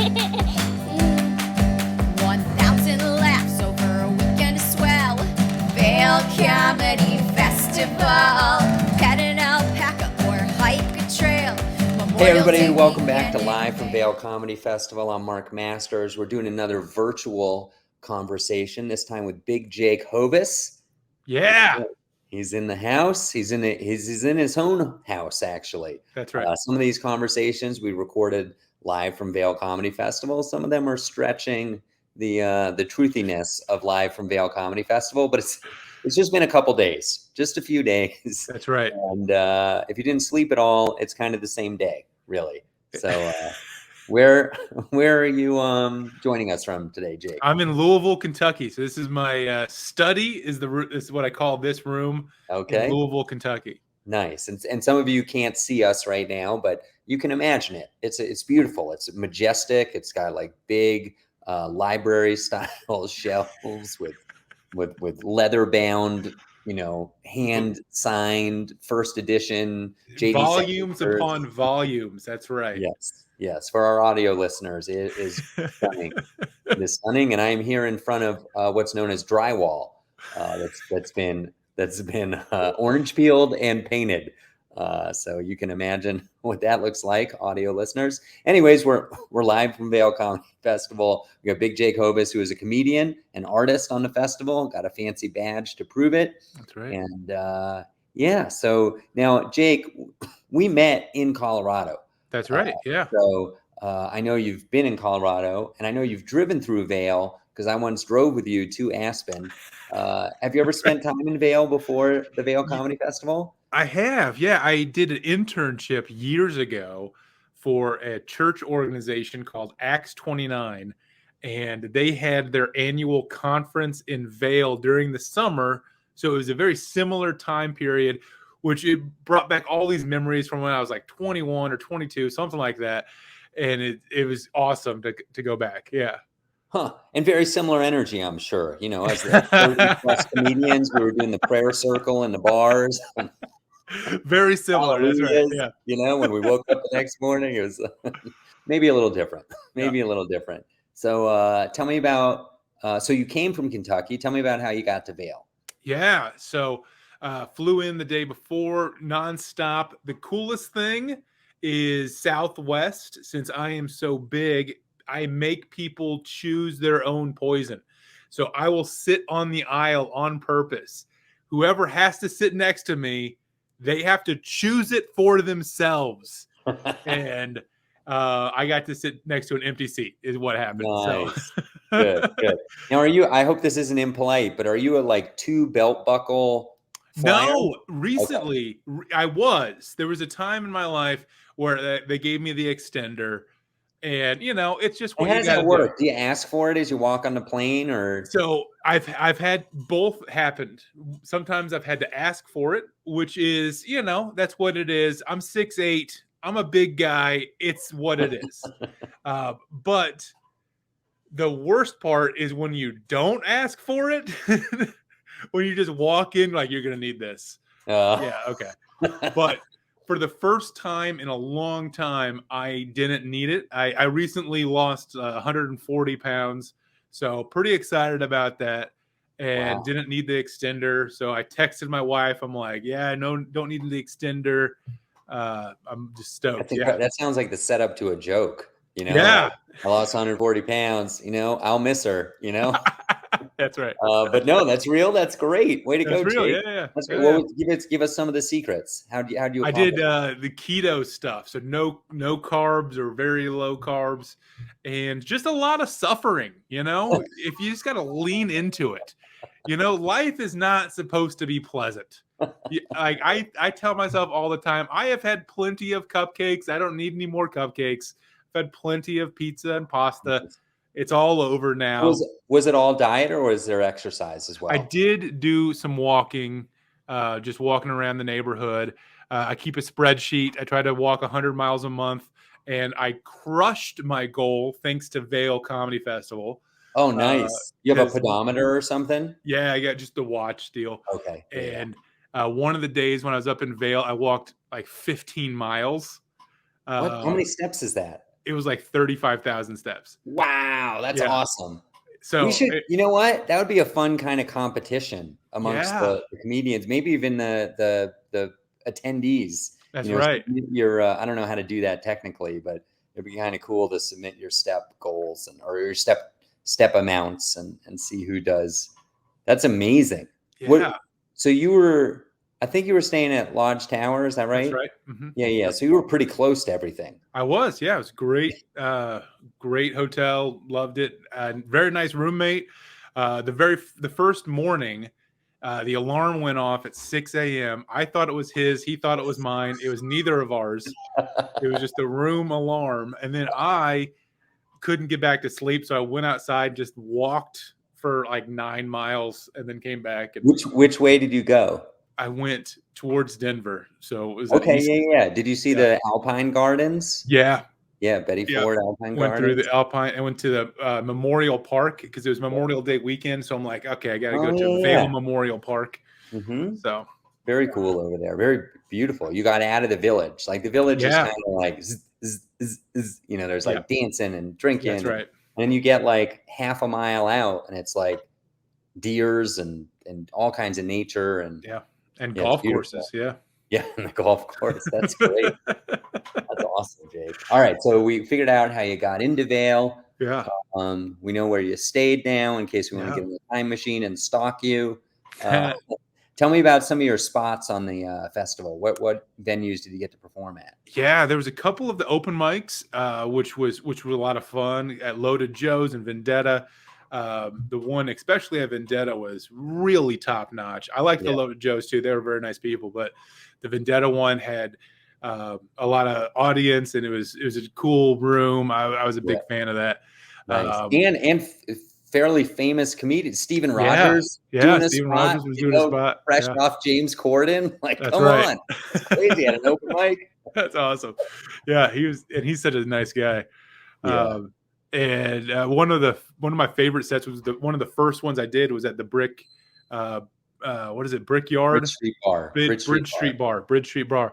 1,000 laughs over a weekend as swell. Vail Comedy Festival. Pet an alpaca or hike a trail. Hey everybody, and welcome back to Live from Vail Comedy Festival. I'm Mark Masters. We're doing another virtual conversation, this time with Big Jake Hovis. Yeah. He's in the house. He's in his own house, actually. That's right. Some of these conversations we recorded live from Vail Comedy Festival. Some of them are stretching the truthiness of Live from Vail Comedy Festival, but it's just been a couple days, just a few days. That's right. And if you didn't sleep at all, it's kind of the same day, really. So where are you joining us from today, Jake? I'm in Louisville, Kentucky. So this is my study. This is what I call this room. Okay. In Louisville, Kentucky. Nice. And some of you can't see us right now, but you can imagine it. It's beautiful. It's majestic. It's got like big library style shelves with leather bound, hand signed first edition JD volumes upon volumes. That's right. Yes. For our audio listeners, it is stunning. It is stunning, and I am here in front of what's known as drywall. That's been orange peeled and painted. So you can imagine what that looks like, audio listeners. Anyways, we're live from Vail Comedy Festival. We got Big Jake Hovis, who is a comedian, an artist on the festival, got a fancy badge to prove it. That's right. And so now, Jake, we met in Colorado. That's right. Yeah. So I know you've been in Colorado, and I know you've driven through Vail because I once drove with you to Aspen. Have you ever spent time in Vail before the Vail Comedy Festival? I have. Yeah. I did an internship years ago for a church organization called Acts 29, and they had their annual conference in Vail during the summer. So it was a very similar time period, which it brought back all these memories from when I was like 21 or 22, something like that. And it was awesome to go back. Yeah. Huh. And very similar energy, I'm sure. As the 30+ comedians, we were doing the prayer circle in the bars. Very similar. That's right. Yeah. When we woke up the next morning, it was maybe a little different. A little different. So tell me about, so you came from Kentucky. Tell me about how you got to Vail. Yeah. So flew in the day before, nonstop. The coolest thing is Southwest. Since I am so big, I make people choose their own poison. So I will sit on the aisle on purpose. Whoever has to sit next to me, they have to choose it for themselves. And I got to sit next to an empty seat is what happened. Nice. So. Good. Now, I hope this isn't impolite, but are you a like 2 belt buckle flyer? No, recently I was. There was a time in my life where they gave me the extender, and it's just what how you does got to that work? Do you ask for it as you walk on the plane, or? So I've had both happened. Sometimes I've had to ask for it, which is that's what it is. I'm 6'8". I'm a big guy. It's what it is. But the worst part is when you don't ask for it. When you just walk in like you're going to need this. Yeah, okay. But for the first time in a long time, I didn't need it. I recently lost 140 pounds, so pretty excited about that, and didn't need the extender. So I texted my wife. I'm like, yeah, no, don't need the extender. I'm just stoked. That sounds like the setup to a joke. Yeah. I lost 140 pounds. I'll miss her. That's right. But no, that's real. That's great. Way to go, real. Jake. Yeah. That's great. Well, give us some of the secrets. How do you? I did the keto stuff, so no carbs or very low carbs, and just a lot of suffering. If you just got to lean into it, life is not supposed to be pleasant. I tell myself all the time, I have had plenty of cupcakes. I don't need any more cupcakes. I've had plenty of pizza and pasta. It's all over now. Was it all diet, or was there exercise as well? I did do some walking, just walking around the neighborhood. I keep a spreadsheet. I try to walk 100 miles a month, and I crushed my goal thanks to Vail Comedy Festival. Oh, nice. You have a pedometer or something? Yeah, I got just the watch deal. Okay. And one of the days when I was up in Vail, I walked like 15 miles. How many steps is that? It was like 35,000 steps. Wow, that's awesome. So we should, you know what? That would be a fun kind of competition amongst the comedians, maybe even the attendees. That's you know, right. Your I don't know how to do that technically, but it'd be kind of cool to submit your step goals or your step amounts and see who does. That's amazing. Yeah. So I think you were staying at Lodge Tower. Is that right? That's right. Mm-hmm. Yeah. So you were pretty close to everything. I was. Yeah, it was great. Great hotel. Loved it. Very nice roommate. The first morning, the alarm went off at 6 a.m. I thought it was his. He thought it was mine. It was neither of ours. It was just a room alarm. And then I couldn't get back to sleep, so I went outside, just walked for like 9 miles, and then came back. And which way did you go? I went towards Denver. So it was yeah. Did you see the Alpine Gardens? Yeah. Yeah, Betty Ford Alpine went Gardens. Through the Alpine and went to the Memorial Park because it was Memorial Day weekend. So I'm like, okay, I got to go to Vail Memorial Park. Mm-hmm. So very cool over there. Very beautiful. You got out of the village. Like the village is kind of like, there's like dancing and drinking. That's right. And then you get like half a mile out and it's like deers and all kinds of nature and golf courses. Yeah, and the golf course. That's great. That's awesome, Jake. All right, so we figured out how you got into Vail. Yeah. We know where you stayed now in case we want to get in the time machine and stalk you. Tell me about some of your spots on the festival. What venues did you get to perform at? Yeah, there was a couple of the open mics, which was a lot of fun at Loaded Joe's and Vendetta. The one, especially at Vendetta, was really top notch. I like the Loaded Joe's too; they were very nice people. But the Vendetta one had a lot of audience, and it was a cool room. I was a big fan of that. Nice. And fairly famous comedian Stephen Rogers. Stephen Rogers was doing a spot fresh off James Corden. Like, That's come right. on, it's crazy at an open mic. That's awesome. Yeah, he's such a nice guy. And one of my favorite sets was one of the first ones I did was at the Brick. What is it? Brickyard? Bridge Street Bar. Bridge Street Bar.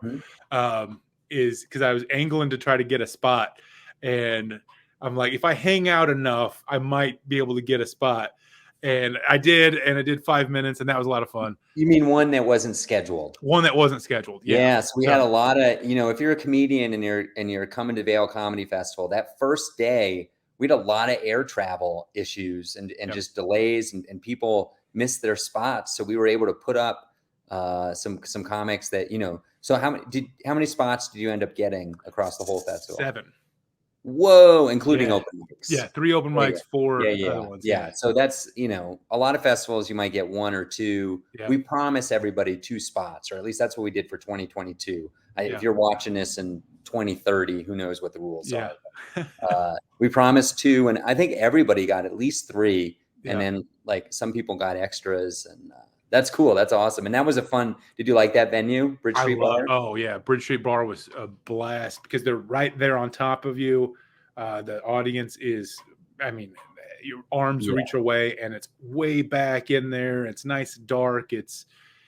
Mm-hmm. Is because I was angling to try to get a spot, and I'm like, if I hang out enough, I might be able to get a spot. And I did, and I did 5 minutes, and that was a lot of fun. You mean one that wasn't scheduled? One that wasn't scheduled. Yeah. So we had a lot of, if you're a comedian and you're coming to Vail Comedy Festival, that first day we had a lot of air travel issues and just delays and people missed their spots. So we were able to put up some comics that, So how many spots did you end up getting across the whole festival? 7. Whoa, including open mics. Yeah, 3 open mics, 4 other ones. Yeah. So that's, a lot of festivals you might get 1 or 2. Yeah. We promise everybody 2 spots, or at least that's what we did for 2022. If you're watching this in 2030, who knows what the rules are. We promised 2, and I think everybody got at least 3. And then like some people got extras, and that's cool. That's awesome. And that was did you like that venue, Bridge Street Bar? Oh yeah. Bridge Street Bar was a blast because they're right there on top of you. The audience is, your arms reach away and it's way back in there. It's nice and dark.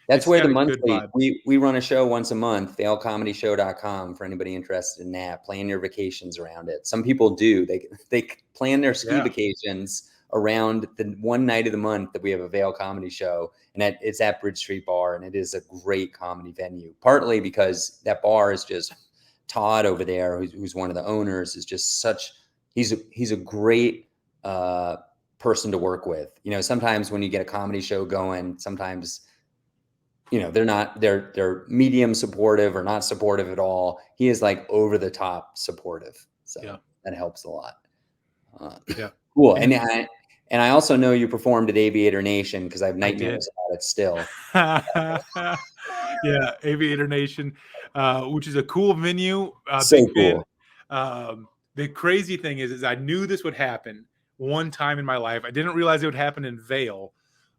That's where the monthly, we run a show once a month, vailcomedyshow.com for anybody interested in that. Plan your vacations around it. Some people do. They plan their ski vacations around the one night of the month that we have a Vail Comedy Show, and it's at Bridge Street Bar, and it is a great comedy venue. Partly because that bar is just Todd over there, who's one of the owners, is just he's a great person to work with. Sometimes when you get a comedy show going, sometimes they're medium supportive or not supportive at all. He is like over the top supportive, so that helps a lot. Cool. And I also know you performed at Aviator Nation because I have nightmares about it still. Yeah, Aviator Nation, which is a cool venue. So cool. The crazy thing is I knew this would happen one time in my life. I didn't realize it would happen in Vail,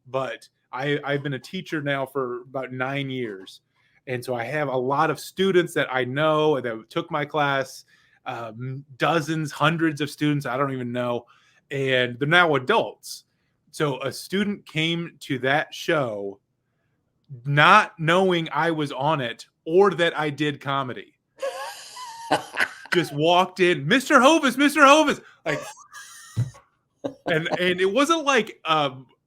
but I've been a teacher now for about 9 years. And so I have a lot of students that I know that took my class, dozens, hundreds of students, I don't even know. And they're now adults. So a student came to that show not knowing I was on it or that I did comedy. just walked in, Mr. Hovis, Mr. Hovis, like, and it wasn't like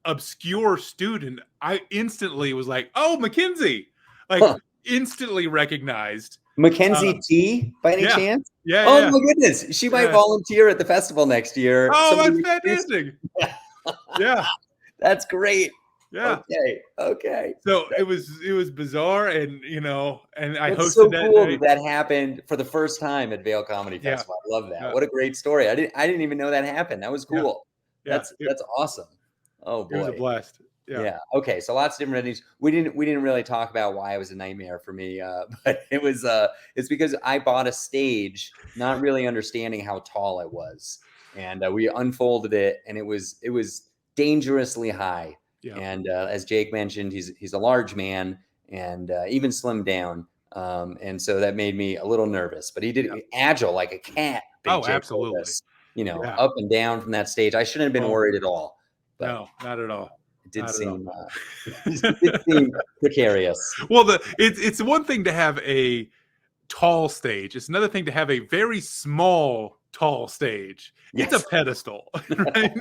obscure student. I instantly was like, oh, Mackenzie, like Huh. instantly recognized. Mackenzie T, by any Yeah. chance? Yeah, Oh yeah. my goodness, she might Yeah. volunteer at the festival next year. Oh, Somebody that's introduce- fantastic. Yeah, That's great. yeah. Okay. So it was bizarre, and and I That's hosted so that cool night. that happened for the first time at Vail Comedy Yeah. Festival. I love that. Yeah. What a great story. I didn't even know that happened. That was Yeah. cool. Yeah. That's awesome. Oh It was a boy. blast. Yeah. Yeah. Okay. So lots of different endings. We didn't really talk about why it was a nightmare for me, but it's because I bought a stage not really understanding how tall it was, and we unfolded it, and it was dangerously high. Yeah. And as Jake mentioned, he's a large man and even slimmed down, and so that made me a little nervous. But he did agile like a cat. Big Oh, Jake absolutely. Hovis, Yeah. up and down from that stage. I shouldn't have been Oh. worried at all. But No, not at all. it did Not at seem it did seem precarious. Well, it's one thing to have a tall stage. It's another thing to have a very small tall stage. It's Yes. a pedestal, right?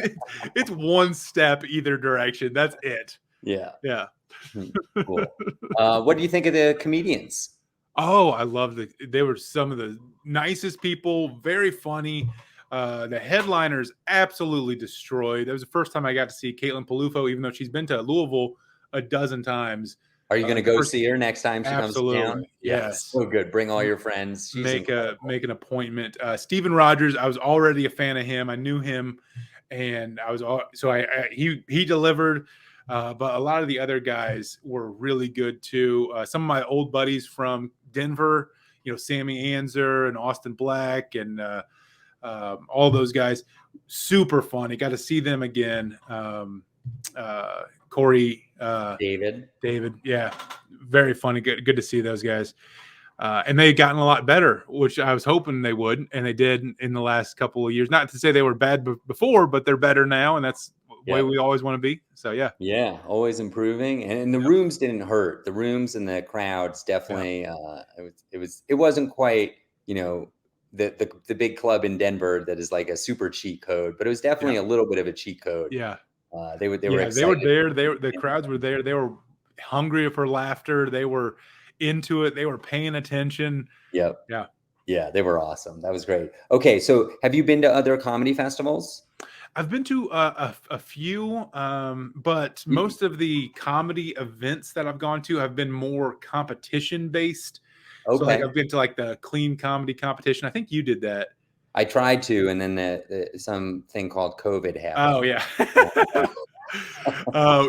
It's one step either direction. That's it. Yeah. Yeah. Cool. What do you think of the comedians? Oh, I love they were some of the nicest people, very funny. The headliners absolutely destroyed. That was the first time I got to see Caitlin Palufo, even though she's been to Louisville a dozen times. Are you going to go see her next time she comes to town? Yes. So good. Bring all your friends. She's Make incredible. an appointment. Steven Rogers, I was already a fan of him. I knew him, and he delivered. But a lot of the other guys were really good too. Some of my old buddies from Denver, Sammy Anzer and Austin Black and all those guys, super funny. Got to see them again. Corey, David, yeah, very funny. Good to see those guys. And they had gotten a lot better, which I was hoping they would, and they did in the last couple of years. Not to say they were bad before, but they're better now, and that's the way we always want to be. So yeah, always improving, and the rooms didn't hurt. The rooms and the crowds definitely. It wasn't quite the big club in Denver that is like a super cheat code, but it was definitely a little bit of a cheat code. Yeah. They were there. The crowds were there. They were hungry for laughter. They were into it. They were paying attention. Yep. Yeah. They were awesome. That was great. Okay, so have you been to other comedy festivals? I've been to a few, but most of the comedy events that I've gone to have been more competition based. Okay. So I've been to the clean comedy competition. I think you did that. I tried to, and then something called COVID happened. Oh yeah.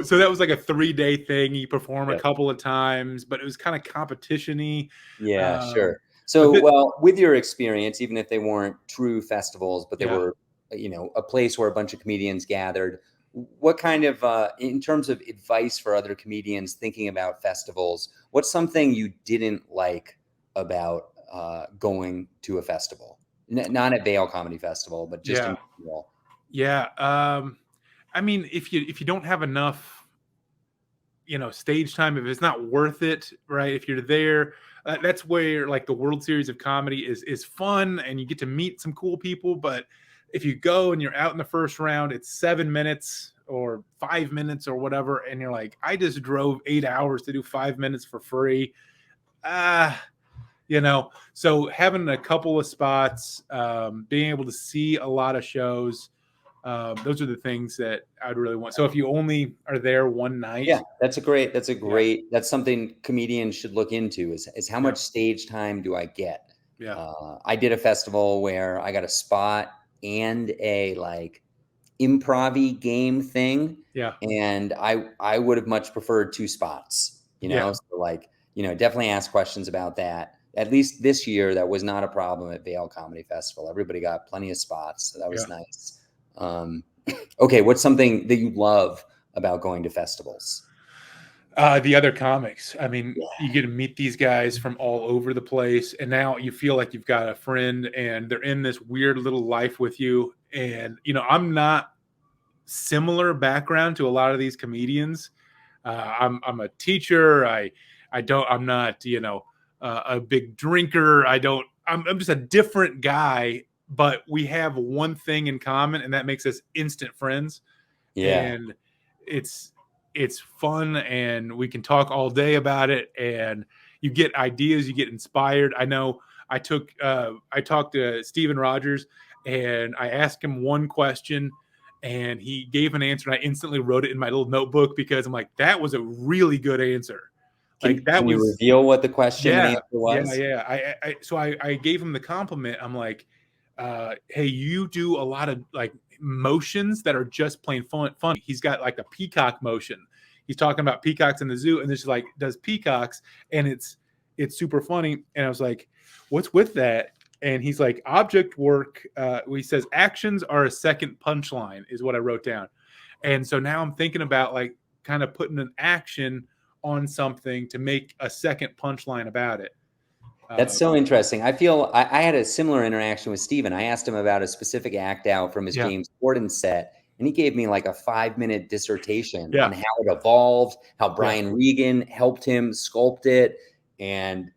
So that was like a 3-day thing. You perform a couple of times, but it was kind of competition-y. Yeah, sure. So, with your experience, even if they weren't true festivals, but they were, a place where a bunch of comedians gathered, what kind of, in terms of advice for other comedians thinking about festivals, what's something you didn't like about going to a festival? Not at Vail Comedy Festival, but just in general. Yeah. I mean, if you don't have enough, stage time, if it's not worth it, right? If you're there, that's where the World Series of Comedy is fun, and you get to meet some cool people. But if you go and you're out in the first round, it's 7 minutes or 5 minutes or whatever, and you're like, I just drove 8 hours to do 5 minutes for free. So having a couple of spots, being able to see a lot of shows, those are the things that I'd really want. So if you only are there one night, that's something comedians should look into is how much stage time do I get? I did a festival where I got a spot and a improv-y game thing. And I would have much preferred 2 spots, so definitely ask questions about that. At least this year, that was not a problem at Vail Comedy Festival. Everybody got plenty of spots, so that was nice. Okay, what's something that you love about going to festivals? The other comics. I mean, you get to meet these guys from all over the place, and now you feel like you've got a friend, and they're in this weird little life with you. And I'm not similar background to a lot of these comedians. I'm a teacher. I'm not a big drinker. I don't I'm just a different guy, but we have one thing in common, and that makes us instant friends. Yeah. And it's fun, and we can talk all day about it, and you get ideas, you get inspired. I know I talked to Steven Rogers, and I asked him one question, and he gave an answer, and I instantly wrote it in my little notebook because I'm like, that was a really good answer. Like that Can you was reveal what the question and yeah, answer was? yeah. So I gave him the compliment. I'm like, hey, you do a lot of like motions that are just plain fun. He's got like a peacock motion. He's talking about peacocks in the zoo, and this like does peacocks, and it's super funny. And I was like, what's with that? And he's like, object work. He says actions are a second punchline is what I wrote down. And so now I'm thinking about like kind of putting an action on something to make a second punchline about it. That's so interesting. I feel I had a similar interaction with Steven. I asked him about a specific act out from his Yeah. James Corden set, and he gave me like a 5-minute dissertation Yeah. on how it evolved, how Brian Regan helped him sculpt it, and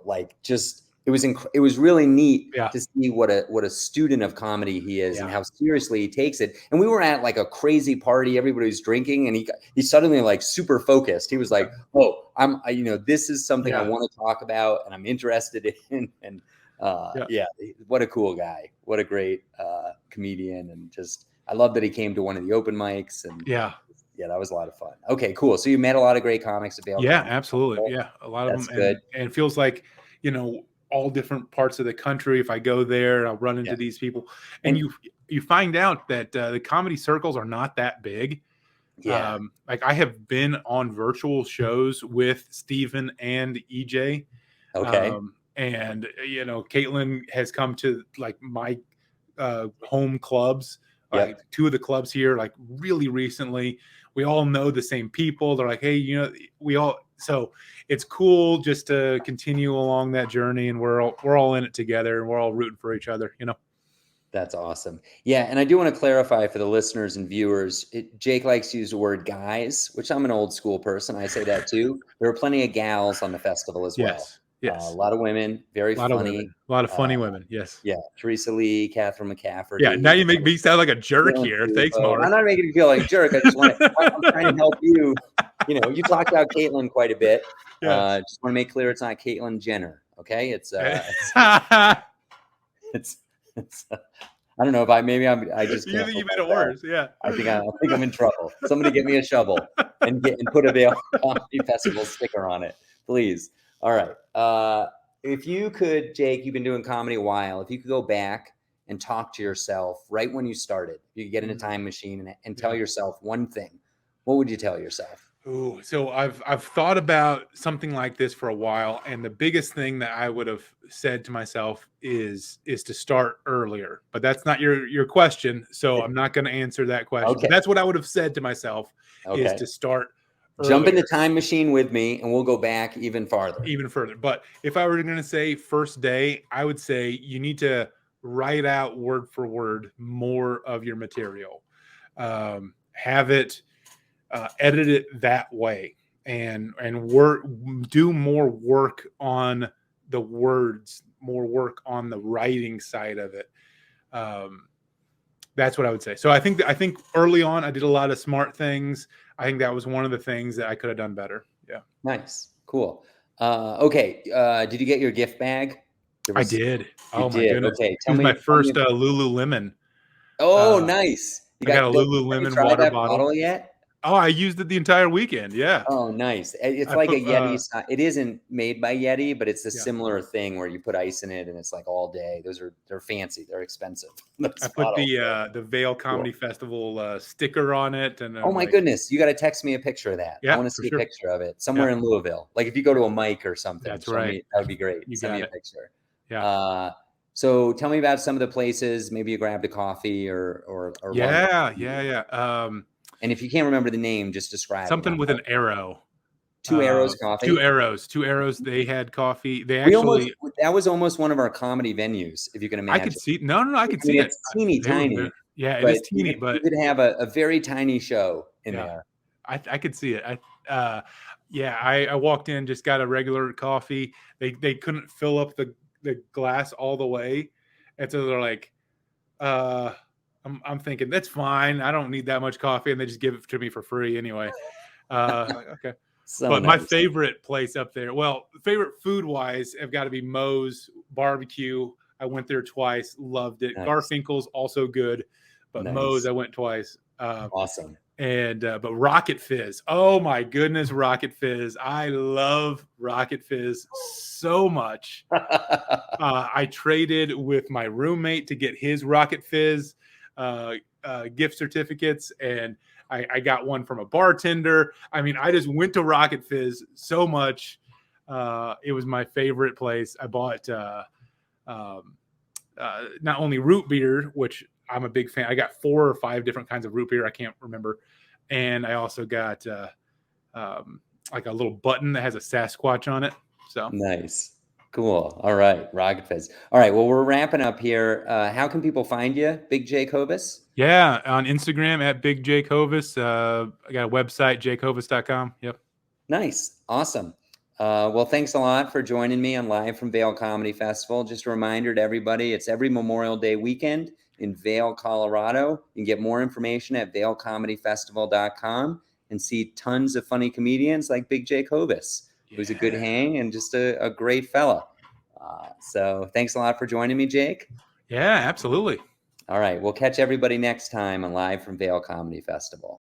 like just it was really neat to see what a student of comedy he is and how seriously he takes it. And we were at like a crazy party, everybody was drinking, and he suddenly like super focused. He was like, "Oh, this is something I want to talk about and I'm interested in." And what a cool guy. What a great comedian. And just I love that he came to one of the open mics, and that was a lot of fun. Okay, cool. So you met a lot of great comics at Vail. Yeah, absolutely. Yeah, a lot of them. Good. And it feels like, all different parts of the country. If I go there, I'll run into these people, and you find out that the comedy circles are not that big. Yeah. Like I have been on virtual shows with Steven and EJ. Okay. And Caitlin has come to like my home clubs, like 2 of the clubs here, like really recently. We all know the same people. They're like, hey, so it's cool just to continue along that journey, and we're all in it together, and we're all rooting for each other, That's awesome. Yeah, and I do want to clarify for the listeners and viewers, Jake likes to use the word guys, which I'm an old school person. I say that too. There are plenty of gals on the festival as well. Yes. A lot of women, very funny. A lot of funny women. Yes. Yeah. Teresa Lee, Catherine McCafferty. Yeah. Now you make me sound like a jerk here. Thanks, Mark. I'm not making you feel like a jerk. I just want to, I'm trying to help you. You talked about Caitlyn quite a bit. Just want to make clear it's not Caitlyn Jenner. Okay. It's I don't know if I just you think you made it worse. Yeah. I think I'm in trouble. Somebody get me a shovel and put a Vail Comedy Festival sticker on it, please. All right. If you could, Jake, you've been doing comedy a while. If you could go back and talk to yourself right when you started, you could get in a time machine and tell yourself one thing, what would you tell yourself? Ooh, so I've thought about something like this for a while, and the biggest thing that I would have said to myself is to start earlier. But that's not your question, so I'm not going to answer that question. Okay. But that's what I would have said to myself is to start earlier. Jump in the time machine with me, and we'll go back even farther. Even further. But if I were going to say first day, I would say you need to write out word for word more of your material. Have it edit it that way, and do more work on the words, more work on the writing side of it. That's what I would say. So I think early on I did a lot of smart things. I think that was one of the things that I could have done better. Yeah. Nice. Cool. Okay. Did you get your gift bag? I did. Oh my goodness. Okay. It was my first Lululemon. Oh, nice. I got a Lululemon water bottle yet? Oh, I used it the entire weekend. Yeah. Oh, nice. It's like a Yeti. It isn't made by Yeti, but it's a similar thing where you put ice in it and it's like all day. They're fancy. They're expensive. I put the Vail Comedy Festival sticker on it. And oh my goodness, you got to text me a picture of that. I want to see a picture of it somewhere in Louisville. Like if you go to a mic or something. That's right. That would be great. Send me a picture. Yeah. So tell me about some of the places. Maybe you grabbed a coffee or yeah. And if you can't remember the name, just describe something with an arrow. Two Arrows Coffee. Two Arrows. They had coffee. That was almost one of our comedy venues, if you can imagine. I could see. No, I could see it. It's teeny tiny. Yeah, it is teeny, but you could have a very tiny show in there. I could see it. I walked in, just got a regular coffee. They couldn't fill up the glass all the way. And so they're like, I'm thinking that's fine. I don't need that much coffee. And they just give it to me for free anyway. Like, okay. So But my nice. favorite place up there, well, favorite food wise, have got to be Moe's Barbecue. I went there twice, loved it. Nice. Garfinkel's also good, but Nice. Moe's I went twice. Awesome. And but Rocket Fizz, oh my goodness, Rocket Fizz! I love Rocket Fizz so much. I traded with my roommate to get his Rocket Fizz gift certificates, and I got one from a bartender. I mean, I just went to Rocket Fizz so much. It was my favorite place. I bought not only root beer, which I'm a big fan. I got 4 or 5 different kinds of root beer. I can't remember. And I also got like a little button that has a Sasquatch on it. So nice. Cool. All right. Rocket Fizz. All right. Well, we're wrapping up here. How can people find you, Big Jake Hovis? Yeah, on Instagram at Big Jake Hovis. I got a website, jakehovis.com. Yep. Nice. Awesome. Well, thanks a lot for joining me on Live from Vail Comedy Festival. Just a reminder to everybody, it's every Memorial Day weekend in Vail, Colorado. You can get more information at vailcomedyfestival.com and see tons of funny comedians like Big Jake Hovis, who's a good hang and just a great fella. So thanks a lot for joining me, Jake. Yeah, absolutely. All right. We'll catch everybody next time on Live from Vail Comedy Festival.